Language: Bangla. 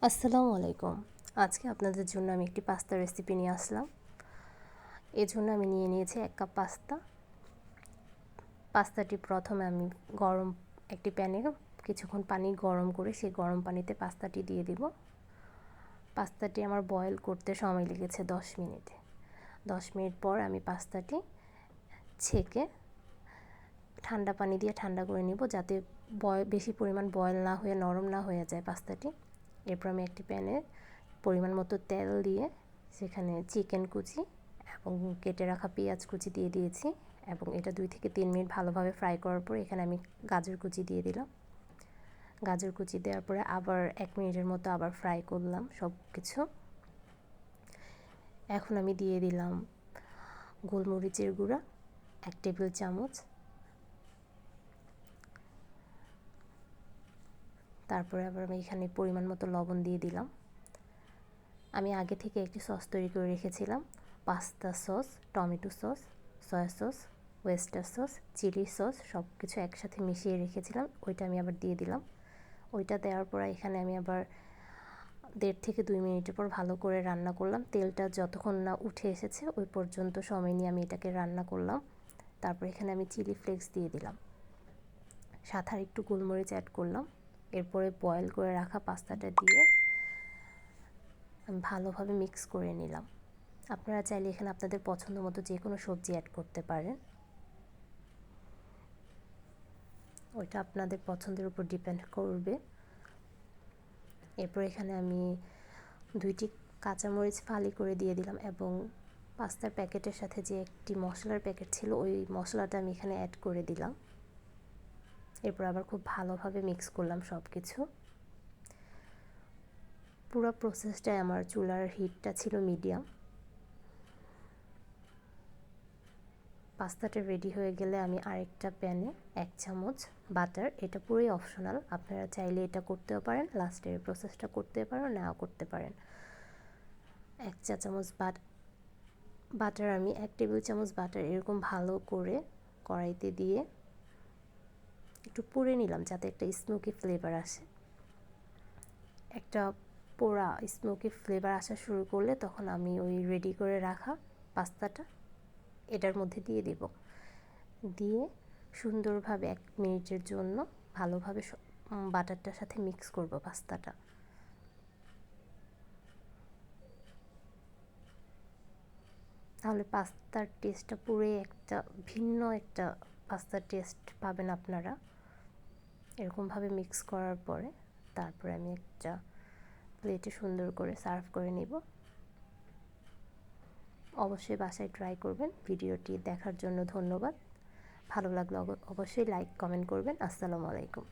আসসালামু আলাইকুম। আজকে আপনাদের জন্য আমি একটি পাস্তা রেসিপি নিয়ে আসলাম। এর জন্য আমি নিয়ে নিয়েছি 1 কাপ পাস্তা। পাস্তাটি প্রথমে আমি গরম একটি প্যানে কিছুক্ষণ পানি গরম করে সেই গরম পানিতে পাস্তাটি দিয়ে দিব। পাস্তাটি আমার বয়েল করতে সময় লেগেছে 10 মিনিট। 10 মিনিট পর আমি পাস্তাটি ছেঁকে ঠান্ডা পানি দিয়ে ঠান্ডা করে নিব, যাতে বেশি পরিমাণ বয়েল না হয়ে নরম না হয়ে যায় পাস্তাটি। এরপর আমি একটি প্যানে পরিমাণ মতো তেল দিয়ে সেখানে চিকেন কুচি এবং কেটে রাখা পেঁয়াজ কুচি দিয়ে দিয়েছি এবং এটা 2 থেকে 3 মিনিট ভালোভাবে ফ্রাই করার পর এখানে আমি গাজর কুচি দিয়ে দিলাম। গাজর কুচি দেওয়ার পরে আবার 1 মিনিটের মতো আবার ফ্রাই করলাম সব কিছু। এখন আমি দিয়ে দিলাম গোলমরিচের গুঁড়া 1 টেবিল চামচ, তারপরে আবার আমি এখানে পরিমাণ মতো লবণ দিয়ে দিলাম। আমি আগে থেকে একটি সস তৈরি করে রেখেছিলাম, pasta sauce, tomato sauce, soya sauce, oyster sauce, chilli sauce সব কিছু একসাথে মিশিয়ে রেখেছিলাম, ওইটা আমি আবার দিয়ে দিলাম। ওইটা দেওয়ার পর এখানে আমি আবার 1.5 থেকে 2 মিনিটের পর ভালো করে রান্না করলাম। তেলটা যতক্ষণ না উঠে এসেছে ওই পর্যন্ত সময় নিয়ে আমি এটাকে রান্না করলাম। তারপর এখানে আমি চিলি ফ্লেক্স দিয়ে দিলাম, সাথে আর একটু গোলমরিচ অ্যাড করলাম। এরপরে বয়েল করে রাখা পাস্তাটা দিয়ে আমি ভালোভাবে মিক্স করে নিলাম। আপনারা চাইলে এখানে আপনাদের পছন্দ মতো যে কোনো সবজি অ্যাড করতে পারেন, ওইটা আপনাদের পছন্দের উপর ডিপেন্ড করবে। এরপর এখানে আমি 2টি কাঁচামরিচ ফালি করে দিয়ে দিলাম এবং পাস্তার প্যাকেটের সাথে যে একটি মশলার প্যাকেট ছিল ওই মশলাটা আমি এখানে অ্যাড করে দিলাম। এরপর আবার খুব ভালোভাবে মিক্স করলাম সব কিছু। পুরো প্রসেসটাই আমার চুলার হিটটা ছিল মিডিয়াম। পাস্তাটা রেডি হয়ে গেলে আমি আরেকটা প্যানে 1 চামচ বাটার, এটা পুরোই অপশনাল, আপনারা চাইলে এটা করতেও পারেন, লাস্টের প্রসেসটা করতে পারেন, নাও করতে পারেন। 1 চা চামচ বাটার আমি 1 টেবিল চামচ বাটার এরকম ভালো করে কড়াইতে দিয়ে একটু পুড়ে নিলাম, যাতে একটা স্মোকি ফ্লেভার আসে। একটা পোড়া স্মোকি ফ্লেভার আসা শুরু করলে তখন আমি ওই রেডি করে রাখা পাস্তাটা এটার মধ্যে দিয়ে দেব, দিয়ে সুন্দরভাবে 1 মিনিটের জন্য ভালোভাবে বাটারটার সাথে মিক্স করব পাস্তাটা। তাহলে পাস্তার টেস্টটা পুরোই একটা ভিন্ন একটা পাস্তার টেস্ট পাবেন আপনারা। এরকমভাবে মিক্স করার পরে তারপরে আমি একটা প্লেটে সুন্দর করে সার্ভ করে নিব। অবশ্যই বাসায় ট্রাই করবেন। ভিডিওটি দেখার জন্য ধন্যবাদ। ভালো লাগলে অবশ্যই লাইক কমেন্ট করবেন। আসসালামু আলাইকুম।